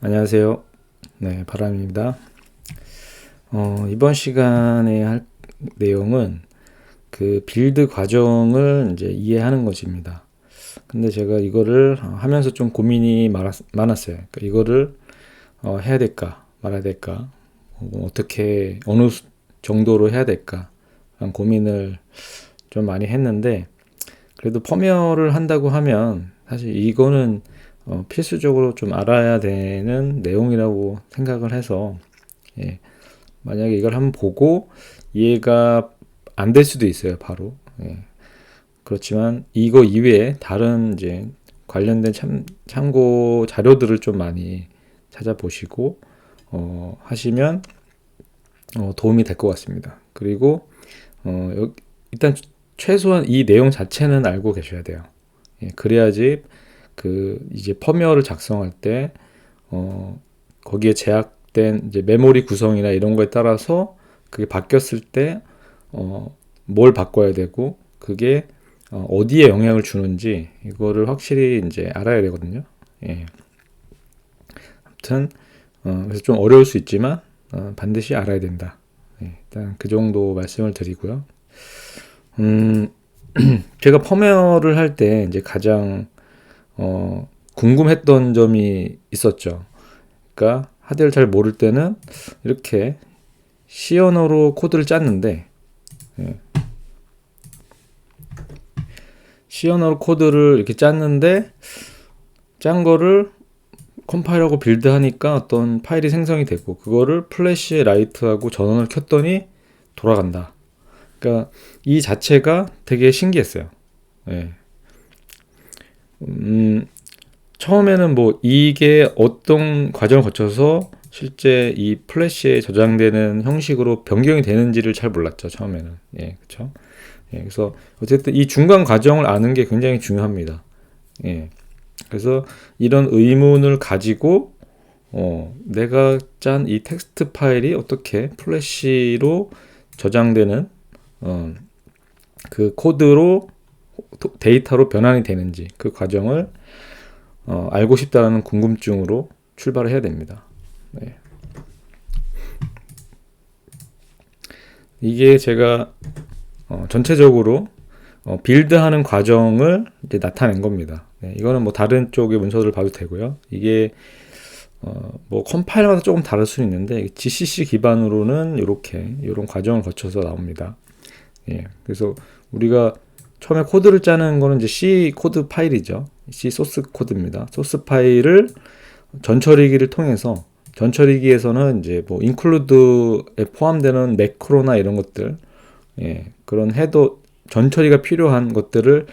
안녕하세요. 네, 바람입니다. 이번 시간에 할 내용은 그 빌드 과정을 이제 이해하는 것입니다. 근데 제가 이거를 하면서 좀 고민이 많았어요. 그러니까 이거를 해야 될까, 말아야 될까, 어떻게, 정도로 해야 될까, 라는 고민을 좀 많이 했는데, 그래도 펌웨어를 한다고 하면 사실 이거는 필수적으로 좀 알아야 되는 내용이라고 생각을 해서, 예, 만약에 이걸 한번 보고 이해가 안 될 수도 있어요, 바로. 예, 그렇지만 이거 이외에 다른 이제 관련된 참고 자료들을 좀 많이 찾아보시고 하시면 도움이 될 것 같습니다. 그리고 일단 최소한 이 내용 자체는 알고 계셔야 돼요. 예, 그래야지 그 이제 펌웨어를 작성할 때 거기에 제약된 이제 메모리 구성이나 이런 거에 따라서 그게 바뀌었을 때 뭘 바꿔야 되고 그게 어디에 영향을 주는지 이거를 확실히 이제 알아야 되거든요. 예. 아무튼 그래서 좀 어려울 수 있지만 반드시 알아야 된다. 예, 일단 그 정도 말씀을 드리고요. 음, 제가 펌웨어를 할 때 이제 가장 궁금했던 점이 있었죠. 그러니까 하드를 잘 모를 때는 이렇게 C 언어로 코드를 짰는데, 예, C 언어로 코드를 이렇게 짰는데 짠 거를 컴파일하고 빌드하니까 어떤 파일이 생성이 되고 그거를 플래시 라이트하고 전원을 켰더니 돌아간다. 그러니까 이 자체가 되게 신기했어요. 예. 처음에는 뭐 이게 어떤 과정을 거쳐서 실제 이 플래시에 저장되는 형식으로 변경이 되는지를 잘 몰랐죠, 처음에는. 예, 그쵸. 예, 그래서 어쨌든 이 중간 과정을 아는 게 굉장히 중요합니다. 예. 그래서 이런 의문을 가지고 내가 짠 이 텍스트 파일이 어떻게 플래시로 저장되는 그 코드로 데이터로 변환이 되는지 그 과정을 알고 싶다는 궁금증으로 출발을 해야 됩니다. 네. 이게 제가 전체적으로 빌드하는 과정을 이제 나타낸 겁니다. 네, 이거는 뭐 다른 쪽의 문서를 봐도 되고요. 이게 뭐 컴파일마다 조금 다를 수는 있는데 GCC 기반으로는 이런 과정을 거쳐서 나옵니다. 예, 그래서 우리가 처음에 코드를 짜는 거는 이제 C 코드 파일이죠. C 소스 코드입니다. 소스 파일을 전처리기를 통해서 전처리기에서는 이제 뭐 include에 포함되는 매크로나 이런 것들, 예, 그런 헤더 전처리가 필요한 것들을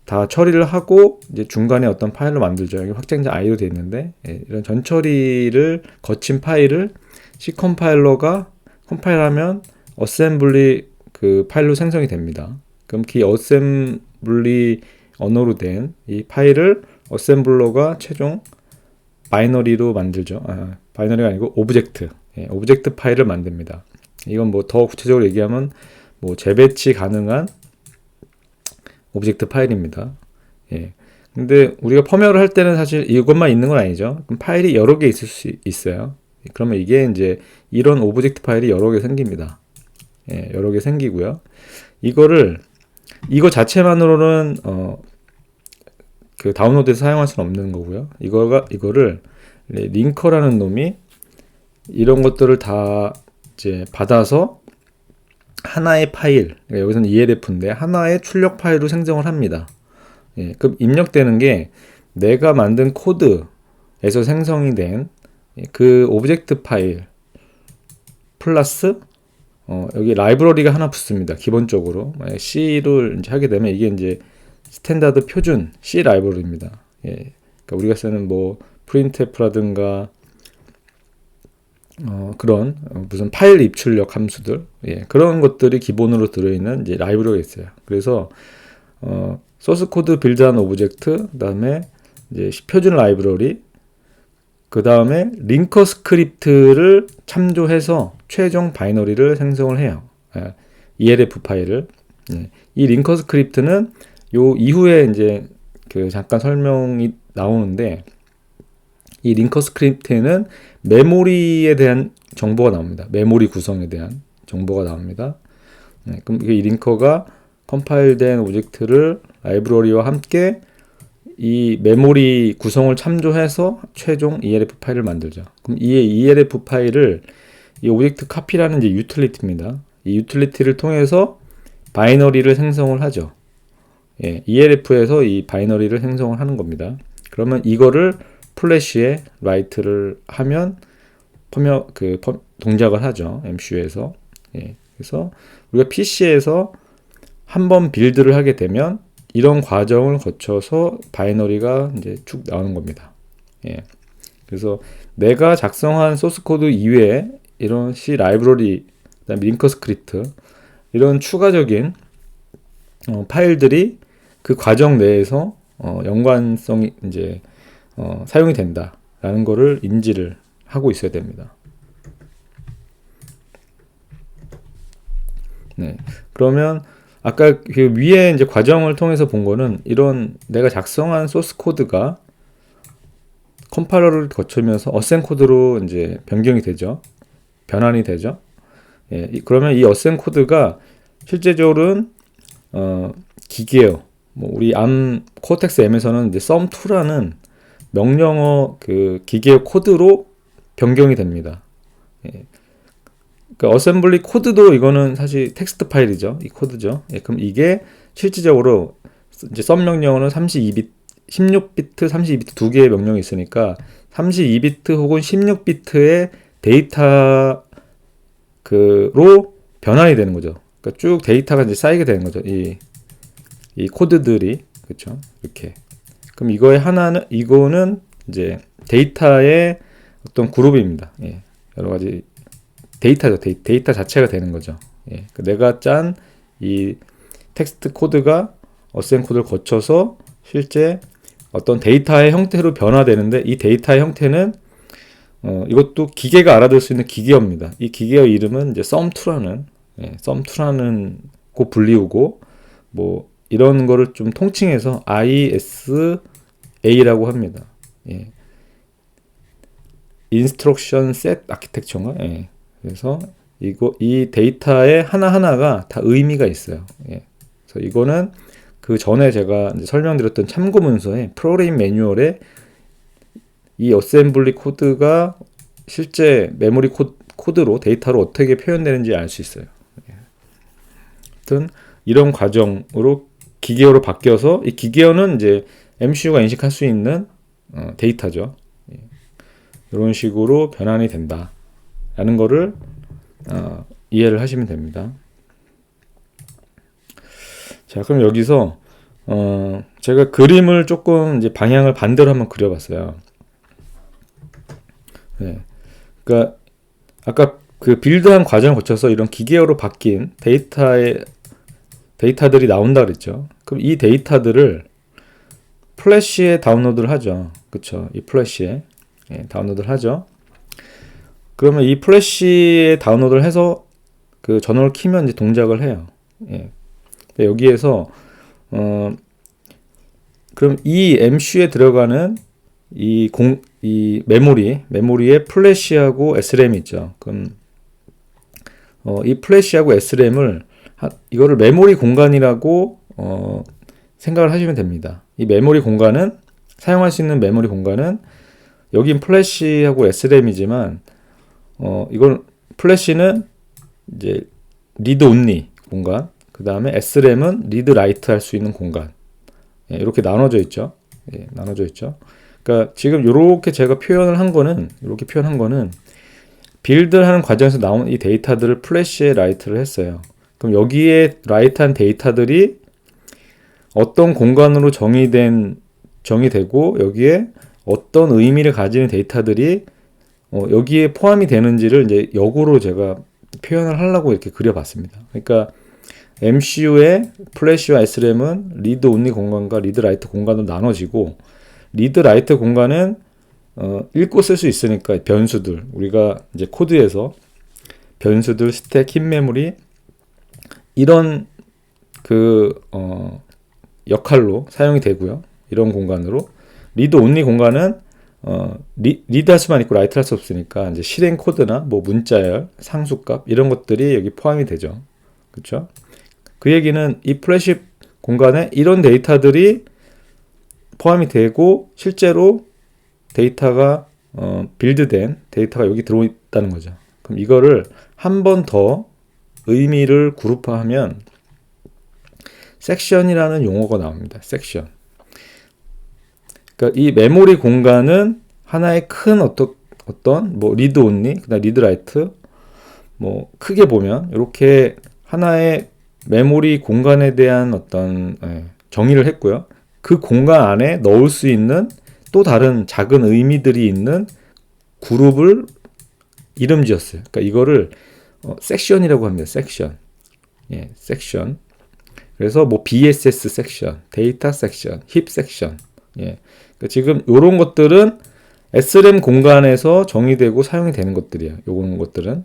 다 처리를 하고 이제 중간에 어떤 파일로 만들죠. 여기 확장자 i로 되어 있는데, 예, 이런 전처리를 거친 파일을 C 컴파일러가 컴파일하면 어셈블리 그 파일로 생성이 됩니다. 그럼 그 어셈블리 언어로 된 이 파일을 어셈블러가 최종 바이너리로 만들죠. 바이너리가 아니고 오브젝트, 예, 오브젝트 파일을 만듭니다. 이건 뭐 더 구체적으로 얘기하면 뭐 재배치 가능한 오브젝트 파일입니다. 예. 근데 우리가 펌웨어를 할 때는 사실 이것만 있는 건 아니죠. 그럼 파일이 여러 개 있을 수 있어요. 그러면 이게 이제 이런 오브젝트 파일이 여러 개 생깁니다. 예, 여러 개 생기고요. 이거 자체만으로는 그 다운로드해서 사용할 수는 없는 거고요. 이거를 링커라는 놈이 이런 것들을 다 이제 받아서 하나의 파일, 그러니까 여기서는 ELF인데 하나의 출력 파일로 생성을 합니다. 예, 그럼 입력되는 게 내가 만든 코드에서 생성이 된 그 오브젝트 파일 플러스 여기 라이브러리가 하나 붙습니다. 기본적으로 만약 C를 이제 하게 되면 이게 이제 스탠다드 표준 C 라이브러리입니다. 예, 그러니까 우리가 쓰는 뭐 printf라든가 그런 무슨 파일 입출력 함수들, 예, 그런 것들이 기본으로 들어있는 이제 라이브러리가 있어요. 그래서 소스 코드 빌드한 오브젝트, 그다음에 이제 표준 라이브러리, 그다음에 링커 스크립트를 참조해서 최종 바이너리를 생성을 해요. 예, ELF 파일을. 예, 이 링커 스크립트는 요 이후에 이제 그 잠깐 설명이 나오는데 이 링커 스크립트에는 메모리에 대한 정보가 나옵니다. 메모리 구성에 대한 정보가 나옵니다. 네, 그럼 이 링커가 컴파일된 오브젝트를 라이브러리와 함께 이 메모리 구성을 참조해서 최종 ELF 파일을 만들죠. 그럼 이 ELF 파일을 이 오브젝트 카피라는 이제 유틸리티입니다. 이 유틸리티를 통해서 바이너리를 생성을 하죠. 예, ELF에서 이 바이너리를 생성을 하는 겁니다. 그러면 이거를 플래시에 라이트를 하면 동작을 하죠. MCU에서. 예, 그래서 우리가 PC에서 한번 빌드를 하게 되면 이런 과정을 거쳐서 바이너리가 이제 쭉 나오는 겁니다. 예. 그래서 내가 작성한 소스 코드 이외에 이런 C 라이브러리, 그다음에 링커 스크립트 이런 추가적인 파일들이 그 과정 내에서 연관성이 이제 사용이 된다라는 거를 인지를 하고 있어야 됩니다. 네. 그러면 아까 그 위에 이제 과정을 통해서 본 거는 이런 내가 작성한 소스 코드가 컴파일러를 거치면서 어셈 코드로 이제 변경이 되죠. 변환이 되죠. 예, 그러면 이 어셈 코드가 실제적으로는 기계어, 뭐 우리 코텍스 M에서는 이제 sum2라는 명령어 그 기계어 코드로 변경이 됩니다. 예. 그러니까 어셈블리 코드도 이거는 사실 텍스트 파일이죠. 이 코드죠. 예, 그럼 이게 실질적으로 이제 sum 명령어는 16비트, 32비트 두 개의 명령이 있으니까 32비트 혹은 16비트의 데이터로 변환이 되는 거죠. 그러니까 쭉 데이터가 이제 쌓이게 되는 거죠. 이 코드들이 그렇죠. 이렇게. 그럼 이거는 이제 데이터의 어떤 그룹입니다. 예, 여러 가지 데이터죠. 데이터 자체가 되는 거죠. 예, 내가 짠 이 텍스트 코드가 어셈 코드를 거쳐서 실제 어떤 데이터의 형태로 변화되는데 이 데이터의 형태는 이것도 기계가 알아들 수 있는 기계어입니다. 이 기계어 이름은 이제 sum2라는 sum2라는 고 불리우고 뭐 이런 거를 좀 통칭해서 ISA라고 합니다. 예. Instruction Set Architecture인가? 예. 그래서 이 데이터의 하나하나가 다 의미가 있어요. 예. 그래서 이거는 그 전에 제가 이제 설명드렸던 참고 문서에 프로그램 매뉴얼에 이 어셈블리 코드가 실제 메모리 코드로 데이터로 어떻게 표현되는지 알 수 있어요. 예. 하여튼 이런 과정으로 기계어로 바뀌어서 이 기계어는 이제 MCU가 인식할 수 있는 데이터죠. 예. 이런 식으로 변환이 된다라는 거를 이해를 하시면 됩니다. 자, 그럼 여기서 제가 그림을 조금 이제 방향을 반대로 한번 그려봤어요. 네. 그러니까 아까 그 빌드한 과정을 거쳐서 이런 기계어로 바뀐 데이터들이 나온다 그랬죠. 그럼 이 데이터들을 플래시에 다운로드를 하죠. 그쵸? 이 플래시에 다운로드를 하죠. 그러면 이 플래시에 다운로드를 해서 그 전원을 키면 이제 동작을 해요. 예. 여기에서 그럼 이 MCU에 들어가는 이 메모리에 플래시하고 SRAM이 있죠. 그럼 이 플래시하고 SRAM을 이거를 메모리 공간이라고 생각을 하시면 됩니다. 이 메모리 공간은 사용할 수 있는 메모리 공간은 여긴 플래시하고 SRAM이지만 이건 플래시는 이제 리드 온리 공간, 그 다음에 SRAM은 리드 라이트 할 수 있는 공간. 예, 이렇게 나눠져 있죠. 예, 나눠져 있죠. 그러니까 지금 이렇게 제가 이렇게 표현한 거는 빌드하는 과정에서 나온 이 데이터들을 플래시에 라이트를 했어요. 그럼 여기에 라이트한 데이터들이 어떤 공간으로 정의되고 여기에 어떤 의미를 가지는 데이터들이 여기에 포함이 되는지를 이제 역으로 제가 표현을 하려고 이렇게 그려봤습니다. 그러니까 MCU의 플래시와 SRAM은 리드 온리 공간과 리드 라이트 공간으로 나눠지고 리드 라이트 공간은 읽고 쓸 수 있으니까 변수들 우리가 이제 코드에서 변수들 스택 흰 메모리 이런 역할로 사용이 되고요. 이런 공간으로 리드 온리 공간은 리드할 수만 있고 라이트 할 수 없으니까 이제 실행 코드나 뭐 문자열, 상수값 이런 것들이 여기 포함이 되죠. 그렇죠? 그 얘기는 이 플래시 공간에 이런 데이터들이 포함이 되고 실제로 데이터가 빌드된 데이터가 여기 들어있다는 거죠. 그럼 이거를 한 번 더 의미를 그룹화하면 섹션이라는 용어가 나옵니다. 섹션. 그러니까 이 메모리 공간은 하나의 큰 어떤 뭐 리드 온리, 그다음 리드 라이트, 뭐 크게 보면 이렇게 하나의 메모리 공간에 대한 어떤 정의를 했고요. 그 공간 안에 넣을 수 있는 또 다른 작은 의미들이 있는 그룹을 이름 지었어요. 그러니까 이거를 섹션이라고 합니다. 섹션. 예, 섹션. 그래서 뭐 BSS 섹션, 데이터 섹션, 힙 섹션. 예. 그러니까 지금 이런 것들은 SRAM 공간에서 정의되고 사용이 되는 것들이에요. 요런 것들은.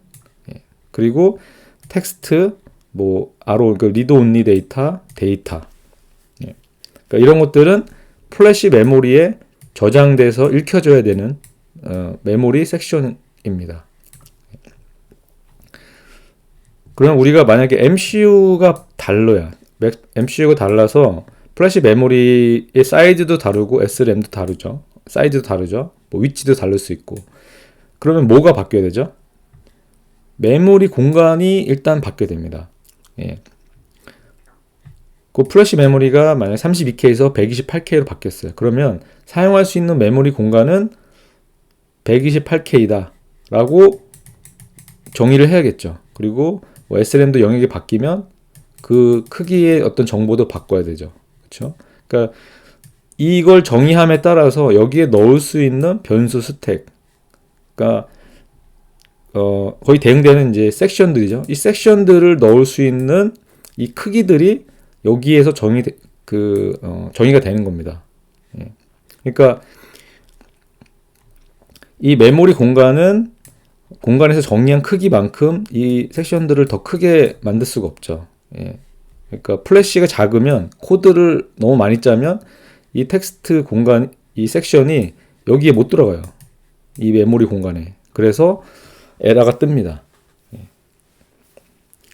예. 그리고 텍스트, 뭐 RO, 그 리드 온리 데이터. 예. 그러니까 이런 것들은 플래시 메모리에 저장돼서 읽혀져야 되는 메모리 섹션입니다. 그럼 우리가 만약에 MCU가 달라야, MCU가 달라서 플래시 메모리의 사이즈도 다르고 SRAM도 다르죠. 사이즈도 다르죠. 뭐 위치도 다를 수 있고. 그러면 뭐가 바뀌어야 되죠? 메모리 공간이 일단 바뀌어야 됩니다. 예. 그 플래시 메모리가 만약 32K에서 128K로 바뀌었어요. 그러면 사용할 수 있는 메모리 공간은 128K다 라고 정의를 해야겠죠. 그리고 뭐 SRAM도 영역이 바뀌면 그 크기의 어떤 정보도 바꿔야 되죠. 그렇죠? 그러니까 이걸 정의함에 따라서 여기에 넣을 수 있는 변수 스택, 그러니까 거의 대응되는 이제 섹션들이죠. 이 섹션들을 넣을 수 있는 이 크기들이 여기에서 정의가 되는 겁니다. 예. 그러니까 이 메모리 공간에서 정의한 크기만큼 이 섹션들을 더 크게 만들 수가 없죠. 예. 그러니까 플래시가 작으면 코드를 너무 많이 짜면 이 텍스트 공간, 이 섹션이 여기에 못 들어가요. 이 메모리 공간에. 그래서 에러가 뜹니다. 예.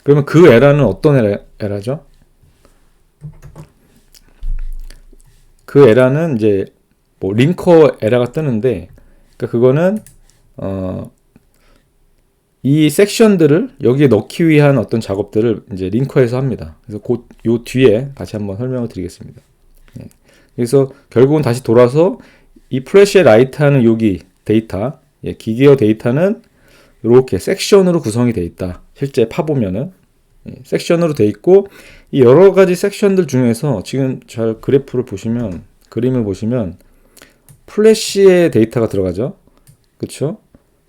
그러면 그 에러는 어떤 에러죠? 그 에러는 이제 뭐 링커 에러가 뜨는데, 그러니까 그거는 이 섹션들을 여기에 넣기 위한 어떤 작업들을 이제 링커에서 합니다. 그래서 곧 요 뒤에 다시 한번 설명을 드리겠습니다. 예. 그래서 결국은 다시 돌아서 이 플래시에 라이트하는 여기 데이터, 예, 기계어 데이터는 이렇게 섹션으로 구성이 되어 있다. 실제 파보면은 섹션으로 되어 있고, 이 여러 가지 섹션들 중에서 지금 잘 그래프를 보시면, 그림을 보시면 플래시의 데이터가 들어가죠. 그렇죠?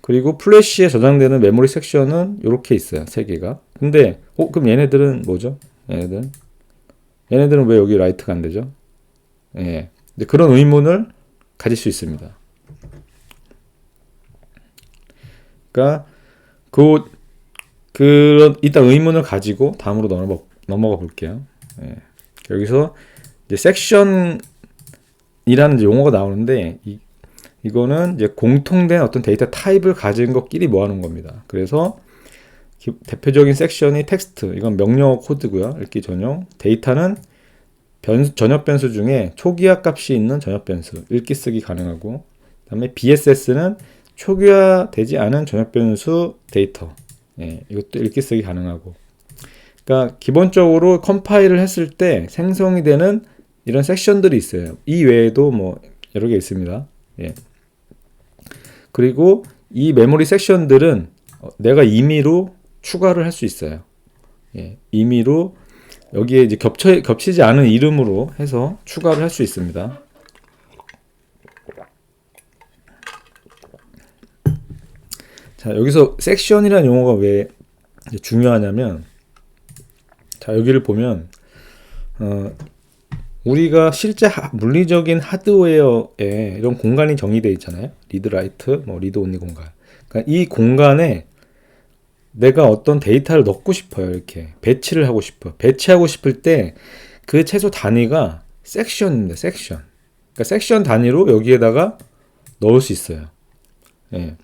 그리고 플래시에 저장되는 메모리 섹션은 이렇게 있어요. 3개가. 근데 그럼 얘네들은 뭐죠? 얘네들은 왜 여기 라이트가 안 되죠? 예. 그런 의문을 가질 수 있습니다. 그러니까 그런 일단 의문을 가지고 다음으로 넘어가 볼게요. 예. 여기서 이제 섹션이라는 용어가 나오는데 이거는 이제 공통된 어떤 데이터 타입을 가진 것끼리 모아놓은 겁니다. 그래서 대표적인 섹션이 텍스트, 이건 명령어 코드고요. 읽기 전용. 데이터는 전역 변수 중에 초기화 값이 있는 전역 변수, 읽기 쓰기 가능하고, 그다음에 BSS는 초기화되지 않은 전역 변수 데이터, 예, 이것도 읽기 쓰기 가능하고. 그러니까 기본적으로 컴파일을 했을 때 생성이 되는 이런 섹션들이 있어요. 이 외에도 뭐 여러 개 있습니다. 예. 그리고 이 메모리 섹션들은 내가 임의로 추가를 할 수 있어요. 예. 임의로 여기에 이제 겹치지 않은 이름으로 해서 추가를 할 수 있습니다. 자, 여기서 섹션이라는 용어가 왜 중요하냐면, 자, 여기를 보면 우리가 실제 물리적인 하드웨어에 이런 공간이 정의되어 있잖아요. 리드 라이트, 뭐 리드 온리 공간. 그러니까 이 공간에 내가 어떤 데이터를 넣고 싶어요. 이렇게 배치를 하고 싶어요. 배치하고 싶을 때 그 최소 단위가 섹션입니다. 섹션. 그러니까 섹션 단위로 여기에다가 넣을 수 있어요. 예.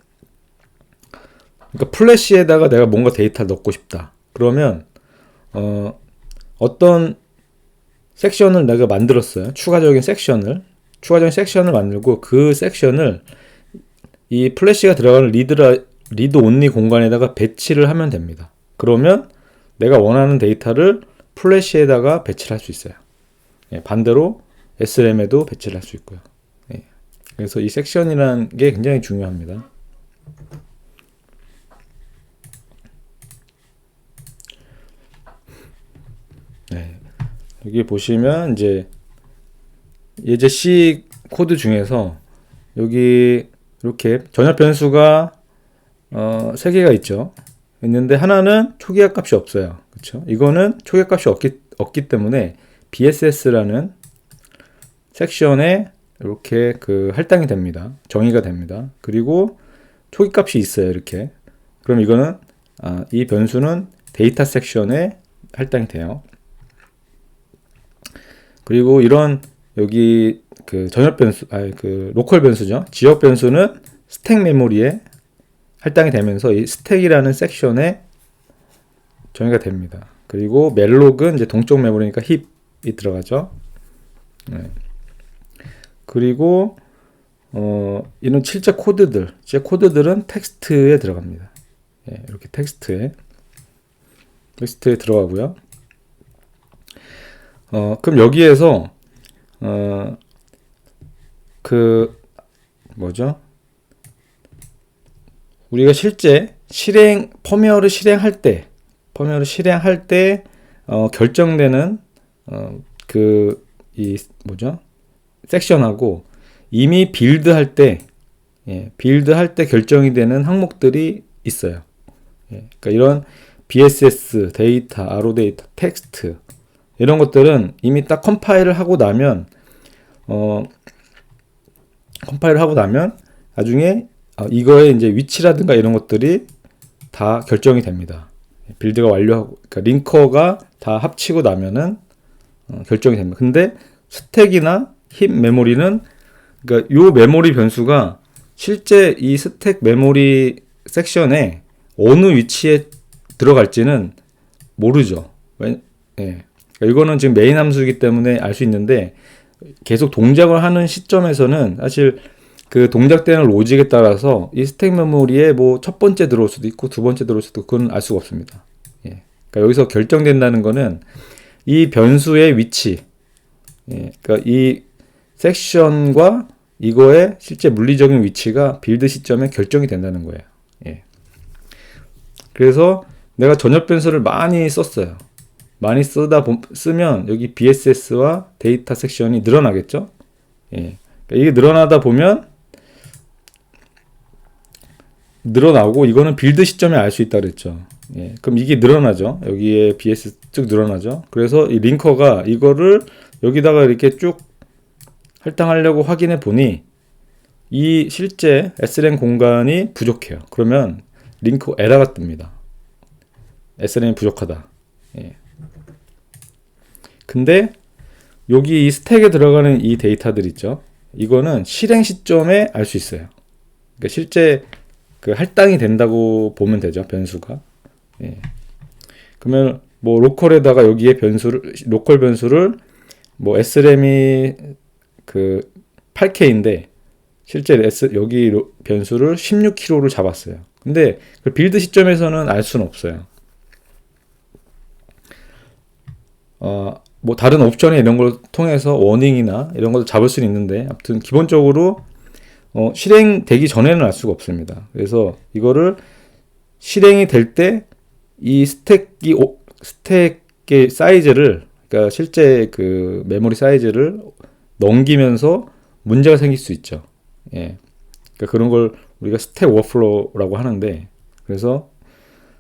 그러니까 플래시에다가 내가 뭔가 데이터를 넣고 싶다. 그러면 어떤 섹션을 내가 만들었어요. 추가적인 섹션을 만들고 그 섹션을 이 플래시가 들어가는 리드 온리 공간에다가 배치를 하면 됩니다. 그러면 내가 원하는 데이터를 플래시에다가 배치를 할 수 있어요. 예, 반대로 SRAM에도 배치를 할 수 있고요. 예, 그래서 이 섹션이라는 게 굉장히 중요합니다. 네, 여기 보시면 이제 예제 C 코드 중에서 여기 이렇게 전압 변수가 3개가 있는데 하나는 초기화 값이 없어요. 그렇죠? 이거는 초기화 값이 없기 때문에 BSS라는 섹션에 이렇게 할당이 됩니다. 정의가 됩니다. 그리고 초기 값이 있어요. 이렇게. 그럼 이거는 이 변수는 데이터 섹션에 할당이 돼요. 그리고 이런 여기 전협 변수, 로컬 변수죠. 지역 변수는 스택 메모리에 할당이 되면서 이 스택이라는 섹션에 정의가 됩니다. 그리고 멜록은 이제 동적 메모리니까 힙이 들어가죠. 네. 그리고 이런 실제 코드들은 텍스트에 들어갑니다. 예, 이렇게 텍스트에 들어가고요. 그럼 여기에서 우리가 실제 펌웨어를 실행할 때 결정되는 섹션하고 이미 빌드할 때 결정이 되는 항목들이 있어요. 예, 그러니까 이런 BSS 데이터, RO 데이터, 텍스트 이런 것들은 이미 딱 컴파일을 하고 나면 나중에 이거의 이제 위치라든가 이런 것들이 다 결정이 됩니다. 빌드가 완료하고, 그러니까 링커가 다 합치고 나면은 결정이 됩니다. 근데 스택이나 힙 메모리는, 그러니까 요 메모리 변수가 실제 이 스택 메모리 섹션에 어느 위치에 들어갈지는 모르죠. 예. 그러니까 이거는 지금 메인 함수이기 때문에 알 수 있는데 계속 동작을 하는 시점에서는 사실 그 동작되는 로직에 따라서 이 스택 메모리에 뭐 첫 번째 들어올 수도 있고 두 번째 들어올 수도 있고 그건 알 수가 없습니다. 예. 그러니까 여기서 결정된다는 거는 이 변수의 위치, 그러니까 이 섹션과 이거의 실제 물리적인 위치가 빌드 시점에 결정이 된다는 거예요. 예. 그래서 내가 전협 변수를 많이 썼어요. 많이 쓰면 여기 BSS와 데이터 섹션이 늘어나겠죠? 예. 그러니까 이게 늘어나다 보면 늘어나고 이거는 빌드 시점에 알 수 있다 그랬죠. 예. 그럼 이게 늘어나죠. 여기에 BS 쭉 늘어나죠. 그래서 이 링커가 이거를 여기다가 이렇게 쭉 할당하려고 확인해 보니 이 실제 SRAM 공간이 부족해요. 그러면 링커 에러가 뜹니다. SRAM이 부족하다. 예. 근데 여기 이 스택에 들어가는 이 데이터들 있죠. 이거는 실행 시점에 알 수 있어요. 그러니까 실제 할당이 된다고 보면 되죠. 변수가. 예. 그러면 뭐 로컬에다가 여기에 로컬 변수를 뭐 SRAM이 8K인데 실제 여기 변수를 16kg를 잡았어요. 근데 빌드 시점에서는 알 수는 없어요. 뭐 다른 옵션에 이런 걸 통해서 워닝이나 이런 것도 잡을 수는 있는데 아무튼 기본적으로 실행되기 전에는 알 수가 없습니다. 그래서 이거를 실행이 될 때 이 스택의 사이즈를, 그러니까 실제 메모리 사이즈를 넘기면서 문제가 생길 수 있죠. 예. 그러니까 그런 걸 우리가 스택 오버플로우라고 하는데, 그래서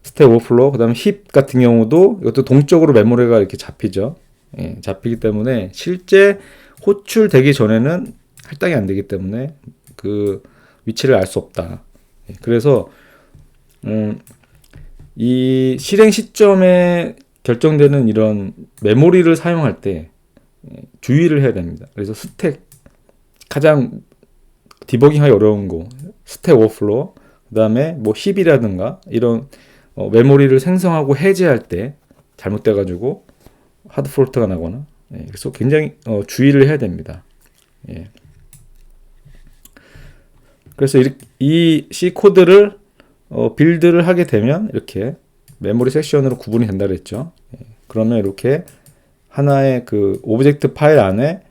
스택 오버플로우, 그 다음에 힙 같은 경우도 이것도 동적으로 메모리가 이렇게 잡히죠. 예, 잡히기 때문에 실제 호출되기 전에는 할당이 안 되기 때문에 그 위치를 알 수 없다. 예, 그래서 이 실행 시점에 결정되는 이런 메모리를 사용할 때 주의를 해야 됩니다. 그래서 가장 디버깅하기 어려운 거, 스택 오버플로우, 그 다음에 뭐 힙이라든가 이런 메모리를 생성하고 해제할 때 잘못돼가지고 하드 폴트가 나거나, 그래서 굉장히 주의를 해야 됩니다. 예. 그래서 이 C 코드를 빌드를 하게 되면 이렇게 메모리 섹션으로 구분이 된다 그랬죠. 그러면 이렇게 하나의 그 오브젝트 파일 안에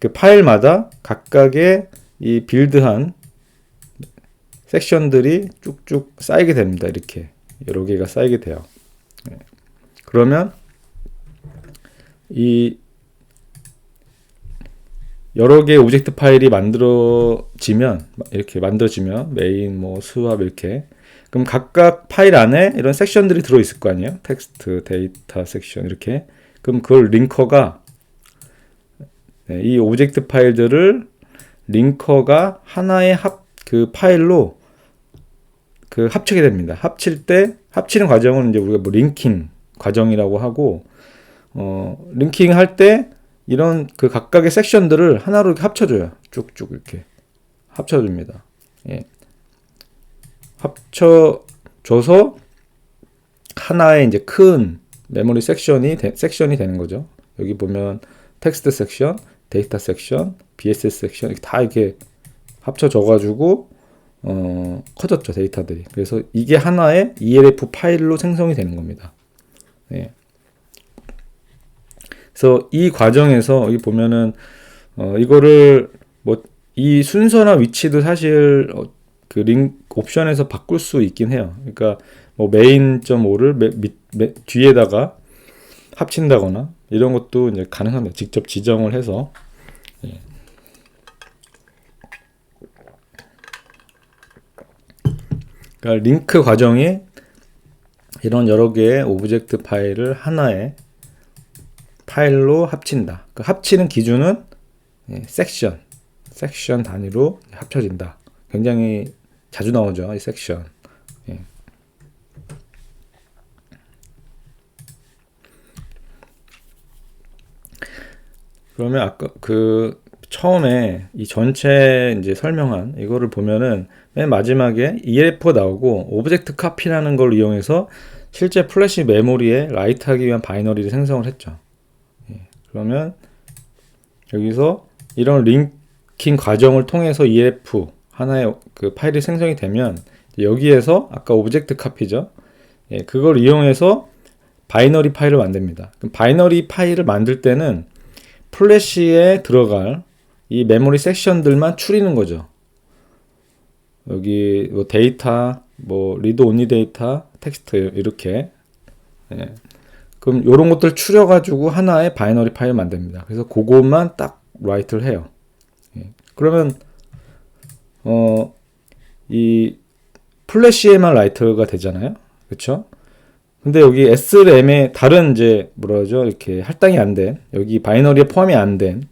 그 파일마다 각각의 이 빌드한 섹션들이 쭉쭉 쌓이게 됩니다. 이렇게 여러 개가 쌓이게 돼요. 그러면 이 여러 개의 오브젝트 파일이 만들어지면 메인, 뭐 스왑 이렇게, 그럼 각각 파일 안에 이런 섹션들이 들어 있을 거 아니에요? 텍스트, 데이터 섹션 이렇게. 그럼 그걸 링커가, 이 오브젝트 파일들을 링커가 하나의 그 파일로 그 합치게 됩니다. 합치는 과정은 이제 우리가 뭐 링킹 과정이라고 하고, 링킹 할 때 이런 그 각각의 섹션들을 하나로 이렇게 합쳐줘요. 쭉쭉 이렇게 합쳐줍니다. 예. 합쳐줘서 하나의 이제 큰 메모리 섹션이 되는 거죠. 여기 보면 텍스트 섹션, 데이터 섹션, BSS 섹션 다 이렇게 합쳐져가지고 커졌죠, 데이터들이. 그래서 이게 하나의 ELF 파일로 생성이 되는 겁니다. 예. 그래서 이 과정에서 여기 보면은 이거를 뭐 이 순서나 위치도 사실 그 링 옵션에서 바꿀 수 있긴 해요. 그러니까 뭐 main.5를 뒤에다가 합친다거나 이런 것도 이제 가능합니다. 직접 지정을 해서. 예. 그러니까 링크 과정이 이런 여러 개의 오브젝트 파일을 하나의 파일로 합친다. 그 합치는 기준은 섹션 단위로 합쳐진다. 굉장히 자주 나오죠, 이 섹션. 예. 그러면 아까 그 처음에 이 전체 이제 설명한 이거를 보면은 맨 마지막에 ELF가 나오고 오브젝트 카피라는 걸 이용해서 실제 플래시 메모리에 라이트하기 위한 바이너리를 생성을 했죠. 그러면 여기서 이런 링킹 과정을 통해서 ELF 하나의 그 파일이 생성이 되면 여기에서 아까 오브젝트 카피죠. 그걸 이용해서 바이너리 파일을 만듭니다. 그럼 바이너리 파일을 만들 때는 플래시에 들어갈 이 메모리 섹션들만 추리는 거죠. 여기 뭐 데이터, 뭐 리드 온리 데이터, 텍스트 이렇게. 그럼 이런 것들 추려가지고 하나의 바이너리 파일 만듭니다. 그래서 그것만 딱 라이트를 해요. 그러면 이 플래시에만 라이트가 되잖아요. 그렇죠? 근데 여기 SRAM에 다른 이제 뭐라 그러죠? 이렇게 할당이 안 된, 여기 바이너리에 포함이 안 된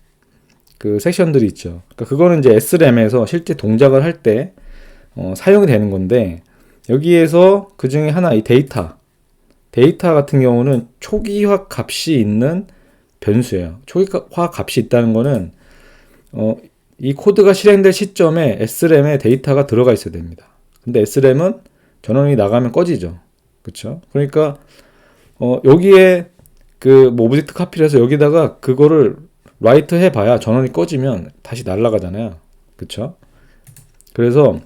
그 섹션들이 있죠. 그러니까 그거는 이제 SRAM에서 실제 동작을 할 때 사용이 되는 건데, 여기에서 그 중에 하나 이 데이터 같은 경우는 초기화 값이 있는 변수예요. 초기화 값이 있다는 거는 이 코드가 실행될 시점에 SRAM에 데이터가 들어가 있어야 됩니다. 근데 SRAM은 전원이 나가면 꺼지죠. 그렇죠? 그러니까 여기에 그 뭐 오브젝트 카피를 해서 여기다가 그거를 라이트 해봐야 전원이 꺼지면 다시 날아가잖아요. 그렇죠? 그래서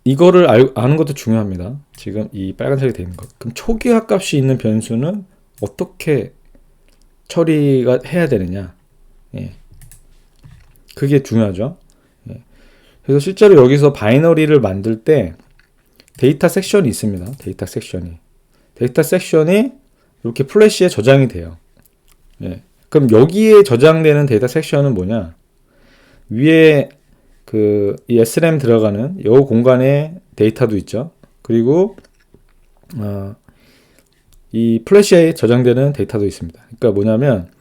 이거를 아는 것도 중요합니다. 지금 이 빨간색이 되어 있는 것. 그럼 초기화 값이 있는 변수는 어떻게 처리가 해야 되느냐? 그게 중요하죠. 그래서 실제로 여기서 바이너리를 만들 때 데이터 섹션이 있습니다. 데이터 섹션이 이렇게 플래시에 저장이 돼요. 그럼 여기에 저장되는 데이터 섹션은 뭐냐? 위에 이 SRAM 들어가는 이 공간에 데이터도 있죠. 그리고 이 플래시에 저장되는 데이터도 있습니다. 그러니까 뭐냐면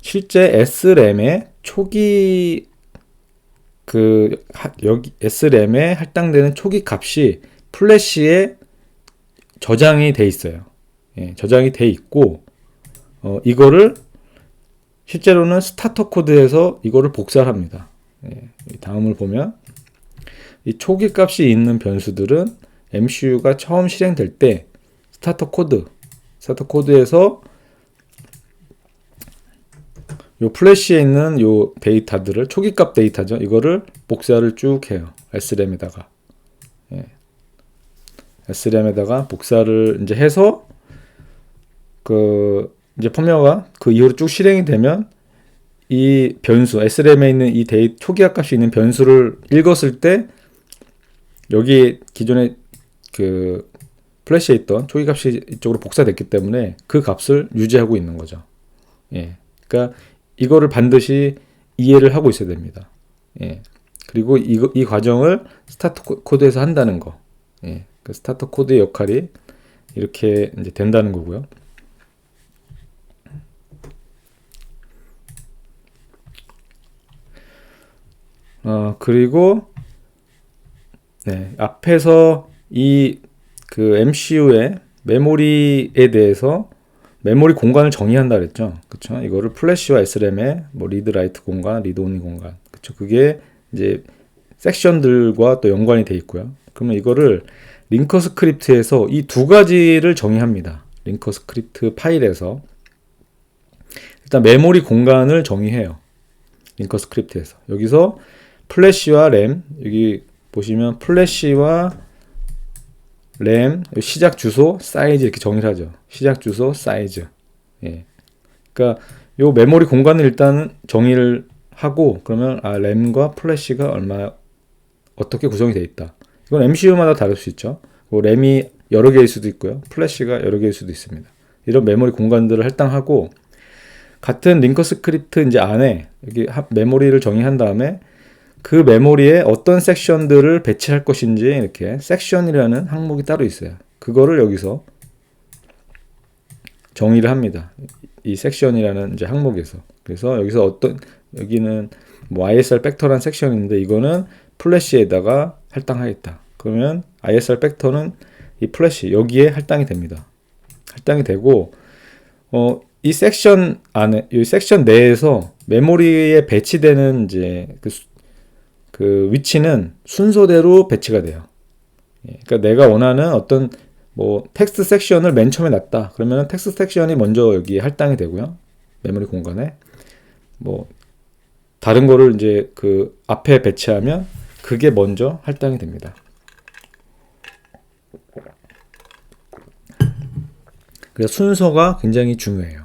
실제 SRAM의 초기 여기 SRAM에 할당되는 초기 값이 플래시에 저장이 돼 있어요. 저장이 돼 있고 이거를 실제로는 스타터 코드에서 이거를 복사를 합니다. 다음을 보면 이 초기 값이 있는 변수들은 MCU가 처음 실행될 때 스타터 코드에서 요 플래시에 있는 요 데이터들을 초기 값 데이터죠. 이거를 복사를 쭉 해요. SRAM에다가. SRAM에다가 복사를 이제 해서 이제 펌웨어가 그 이후로 쭉 실행이 되면 이 변수 SRAM에 있는 이 초기 값이 있는 변수를 읽었을 때 여기 기존에 그 플래시에 있던 초기 값이 이쪽으로 복사됐기 때문에 그 값을 유지하고 있는 거죠. 그러니까 이거를 반드시 이해를 하고 있어야 됩니다. 그리고 이 과정을 스타트 코드에서 한다는 거. 그 스타트 코드의 역할이 이렇게 이제 된다는 거고요. 그리고 앞에서 그 MCU의 메모리에 대해서 메모리 공간을 정의한다 그랬죠. 그쵸? 이거를 플래시와 SRAM의 뭐 리드 라이트 공간, 리드 온리 공간. 그쵸? 그게 이제 섹션들과 또 연관이 돼 있고요. 그러면 이거를 링커 스크립트에서 이 두 가지를 정의합니다. 링커 스크립트 파일에서 일단 메모리 공간을 정의해요. 링커 스크립트에서. 여기서 플래시와 램, 여기 보시면 플래시와 램, 시작 주소, 사이즈 이렇게 정의를 하죠. 시작 주소, 사이즈. 그러니까 요 메모리 공간을 일단 정의를 하고 그러면 램과 플래시가 어떻게 구성이 되어 있다. 이건 MCU마다 다를 수 있죠. 램이 여러 개일 수도 있고요. 플래시가 여러 개일 수도 있습니다. 이런 메모리 공간들을 할당하고 같은 링커 스크립트 이제 안에 여기 메모리를 정의한 다음에 그 메모리에 어떤 섹션들을 배치할 것인지 이렇게 섹션이라는 항목이 따로 있어요. 그거를 여기서 정의를 합니다. 이 섹션이라는 이제 항목에서. 그래서 여기서 여기는 뭐 ISR 팩터라는 섹션인데 이거는 플래시에다가 할당하겠다. 그러면 ISR 팩터는 이 플래시 여기에 할당이 됩니다. 할당이 되고 이 섹션 안에 이 섹션 내에서 메모리에 배치되는 이제 그 위치는 순서대로 배치가 돼요. 그러니까 내가 원하는 어떤 뭐 텍스트 섹션을 맨 처음에 놨다. 그러면 텍스트 섹션이 먼저 여기 할당이 되고요. 메모리 공간에 뭐 다른 거를 이제 그 앞에 배치하면 그게 먼저 할당이 됩니다. 그래서 순서가 굉장히 중요해요.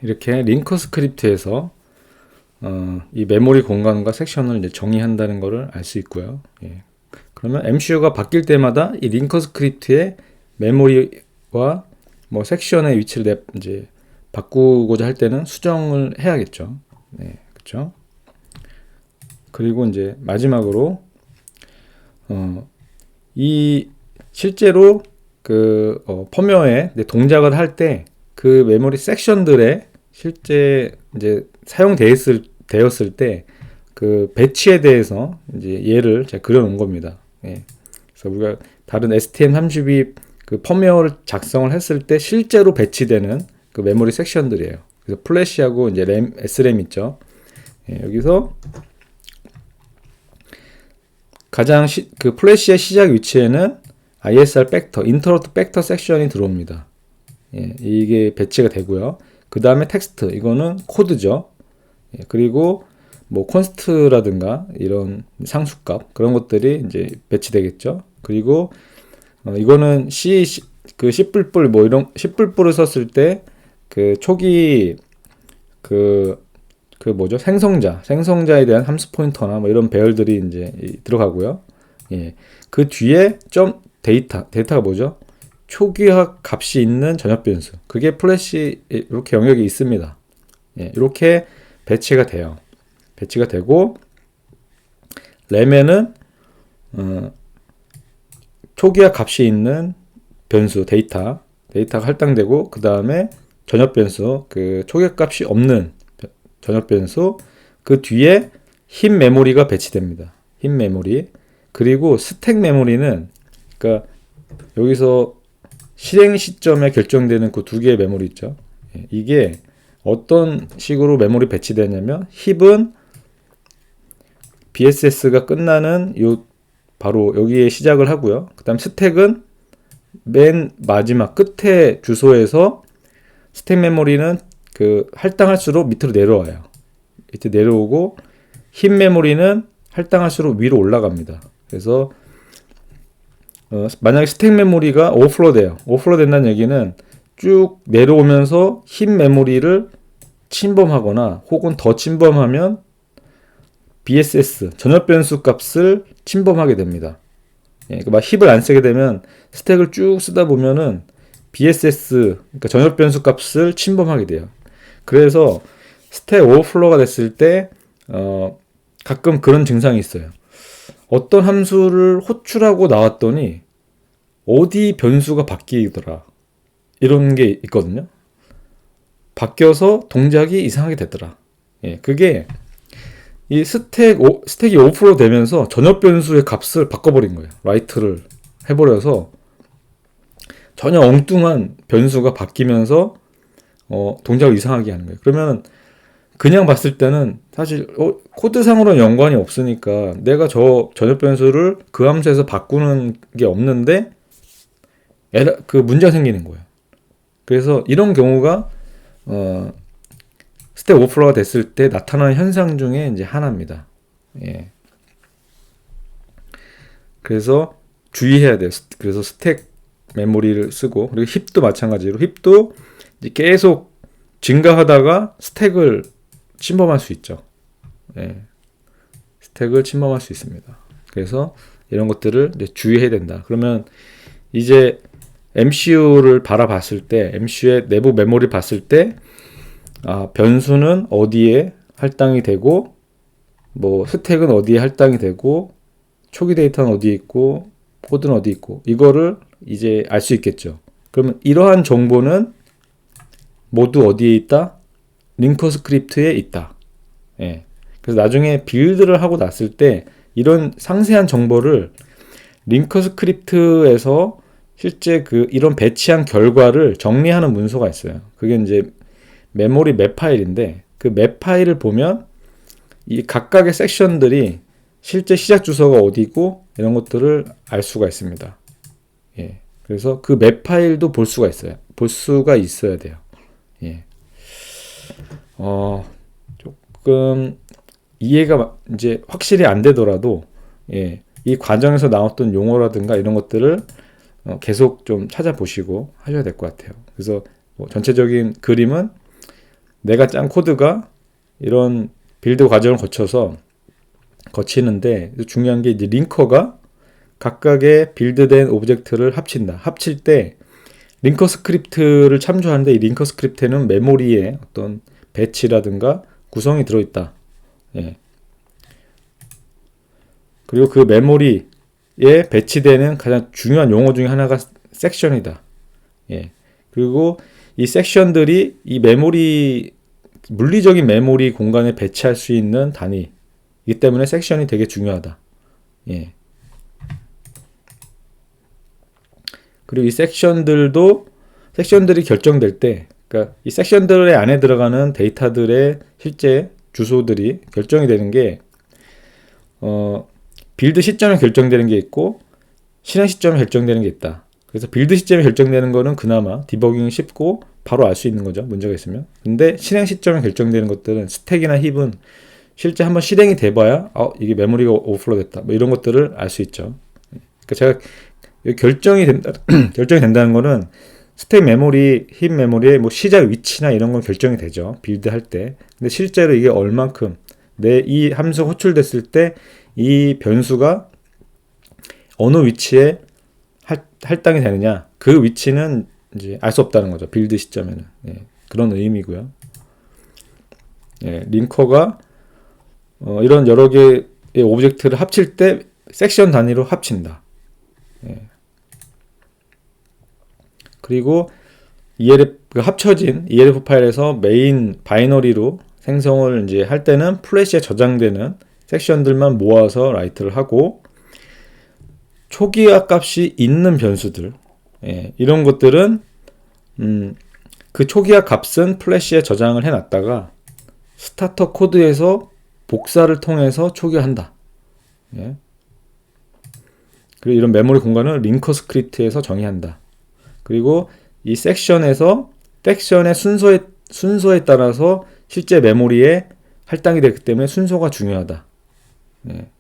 이렇게 링커 스크립트에서 이 메모리 공간과 sek션을 이제 정의한다는 것을 알 수 있고요. 그러면 MCU가 바뀔 때마다 이 링커 스크립트의 메모리와 뭐 섹션의 위치를 이제 바꾸고자 할 때는 수정을 해야겠죠. 그렇죠? 그리고 이제 마지막으로 이 실제로 그 펌웨어에 동작을 할 때 그 메모리 섹션들에 실제 이제 사용되었을 때 그 배치에 대해서 이제 예를 제가 그려놓은 겁니다. 그래서 우리가 다른 STM32 그 펌웨어를 작성을 했을 때 실제로 배치되는 그 메모리 섹션들이에요. 그래서 플래시하고 이제 램, SRAM 있죠. 여기서 가장 그 플래시의 시작 위치에는 ISR 팩터, 인터럽트 팩터 섹션이 들어옵니다. 이게 배치가 되고요. 그 다음에 텍스트, 이거는 코드죠. 그리고 뭐 콘스트라든가 이런 상수값 그런 것들이 이제 배치되겠죠. 그리고 이거는 그 C++ 뭐 이런 C++을 썼을 때 그 초기 그 뭐죠? 생성자에 대한 함수 포인터나 뭐 이런 배열들이 이제 들어가고요. 그 뒤에 데이터가 뭐죠? 초기화 값이 있는 전역 변수. 그게 플래시 이렇게 영역이 있습니다. 이렇게 배치가 돼요. 배치가 되고 램에는 초기화 값이 있는 변수 데이터가 할당되고 그 다음에 전역 변수 그 초기화 값이 없는 전역 변수 그 뒤에 흰 메모리가 배치됩니다. 흰 메모리 그리고 스택 메모리는 그러니까 여기서 실행 시점에 결정되는 그 두 개의 메모리 있죠. 이게 어떤 식으로 메모리 배치되냐면 힙은 BSS가 끝나는 바로 여기에 시작을 하고요. 그 다음 스택은 맨 마지막 끝에 주소에서 스택 메모리는 그 할당할수록 밑으로 내려와요. 이렇게 내려오고 힙 메모리는 할당할수록 위로 올라갑니다. 그래서 만약에 스택 메모리가 오버플로 돼요. 오버플로 된다는 얘기는 쭉 내려오면서 힙 메모리를 침범하거나 혹은 더 침범하면 BSS 전역 변수 값을 침범하게 됩니다. 그러니까 막 힙을 안 쓰게 되면 스택을 쭉 쓰다 보면은 BSS 그러니까 전역 변수 값을 침범하게 돼요. 그래서 스택 오버플로가 됐을 때 가끔 그런 증상이 있어요. 어떤 함수를 호출하고 나왔더니 어디 변수가 바뀌더라 이런 게 있거든요. 바뀌어서 동작이 이상하게 됐더라. 그게 이 스택이 오버플로 되면서 전역 변수의 값을 바꿔버린 거예요. 라이트를 해버려서 전혀 엉뚱한 변수가 바뀌면서 동작을 이상하게 하는 거예요. 그러면 그냥 봤을 때는 사실 코드상으로는 연관이 없으니까 내가 저 전역 변수를 그 함수에서 바꾸는 게 없는데 그 문제가 생기는 거예요. 그래서 이런 경우가 스택 오버플로가 됐을 때 나타나는 현상 중에 이제 하나입니다. 그래서 주의해야 돼요. 그래서 스택 메모리를 쓰고 그리고 힙도 마찬가지로 힙도 이제 계속 증가하다가 스택을 침범할 수 있죠. 스택을 침범할 수 있습니다. 그래서 이런 것들을 이제 주의해야 된다. 그러면 이제 MCU를 바라봤을 때, MCU의 내부 메모리 봤을 때, 변수는 어디에 할당이 되고, 뭐 스택은 어디에 할당이 되고, 초기 데이터는 어디에 있고, 코드는 어디 있고, 이거를 이제 알 수 있겠죠. 그러면 이러한 정보는 모두 어디에 있다? 링커 스크립트에 있다. 그래서 나중에 빌드를 하고 났을 때 이런 상세한 정보를 링커 스크립트에서 실제 이런 배치한 결과를 정리하는 문서가 있어요. 그게 이제 메모리 맵 파일인데 그 맵 파일을 보면 이 각각의 섹션들이 실제 시작 주소가 어디고 이런 것들을 알 수가 있습니다. 그래서 그 맵 파일도 볼 수가 있어요. 볼 수가 있어야 돼요. 조금 이해가 이제 확실히 안 되더라도 이 과정에서 나왔던 용어라든가 이런 것들을 계속 좀 찾아보시고 하셔야 될 것 같아요. 그래서 전체적인 그림은 내가 짠 코드가 이런 빌드 과정을 거치는데 중요한 게 이제 링커가 각각의 빌드된 오브젝트를 합친다. 합칠 때 링커 스크립트를 참조하는데 이 링커 스크립트에는 메모리에 어떤 배치라든가 구성이 들어있다. 그리고 그 메모리에 배치되는 가장 중요한 용어 중에 하나가 섹션이다. 그리고 이 섹션들이 이 물리적인 메모리 공간에 배치할 수 있는 단위이기 때문에 섹션이 되게 중요하다. 그리고 이 섹션들이 결정될 때, 그러니까 이 섹션들의 안에 들어가는 데이터들의 실제 주소들이 결정이 되는 게, 빌드 시점에 결정되는 게 있고, 실행 시점에 결정되는 게 있다. 그래서 빌드 시점에 결정되는 거는 그나마 디버깅이 쉽고, 바로 알 수 있는 거죠. 문제가 있으면. 근데 실행 시점에 결정되는 것들은 스택이나 힙은 실제 한번 실행이 돼봐야, 이게 메모리가 오버플로 됐다. 뭐 이런 것들을 알 수 있죠. 그러니까 제가 결정이 된다는 거는 스택 메모리, 힙 메모리의 뭐 시작 위치나 이런 건 결정이 되죠. 빌드 할 때. 근데 실제로 이게 얼만큼 이 함수 호출됐을 때 이 변수가 어느 위치에 할당이 되느냐. 그 위치는 이제 알 수 없다는 거죠. 빌드 시점에는. 그런 의미고요. 링커가 이런 여러 개의 오브젝트를 합칠 때 섹션 단위로 합친다. 그리고 합쳐진 ELF 파일에서 메인 바이너리로 생성을 이제 할 때는 플래시에 저장되는 섹션들만 모아서 라이트를 하고 초기화 값이 있는 변수들 이런 것들은 그 초기화 값은 플래시에 저장을 해놨다가 스타터 코드에서 복사를 통해서 초기화한다. 예. 그리고 이런 메모리 공간을 링커 스크립트에서 정의한다. 그리고 이 섹션에서 순서에 따라서 실제 메모리에 할당이 되기 때문에 순서가 중요하다. 예.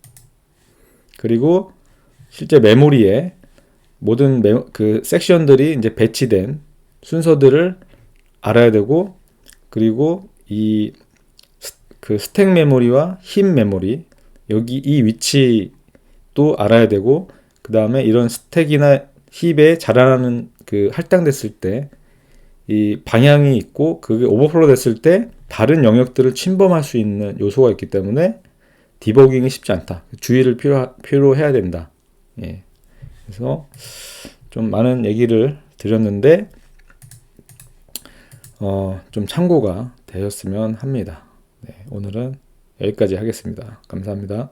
그리고 실제 메모리에 모든 그 섹션들이 이제 배치된 순서들을 알아야 되고, 그리고 그 스택 메모리와 힙 메모리, 여기 이 위치도 알아야 되고, 그 다음에 이런 스택이나 힙에 자라나는 그 할당됐을 때 이 방향이 있고, 그게 오버플로 됐을 때 다른 영역들을 침범할 수 있는 요소가 있기 때문에 디버깅이 쉽지 않다. 주의를 필요해야 된다. 예. 그래서 좀 많은 얘기를 드렸는데 좀 참고가 되셨으면 합니다. 네, 오늘은 여기까지 하겠습니다. 감사합니다.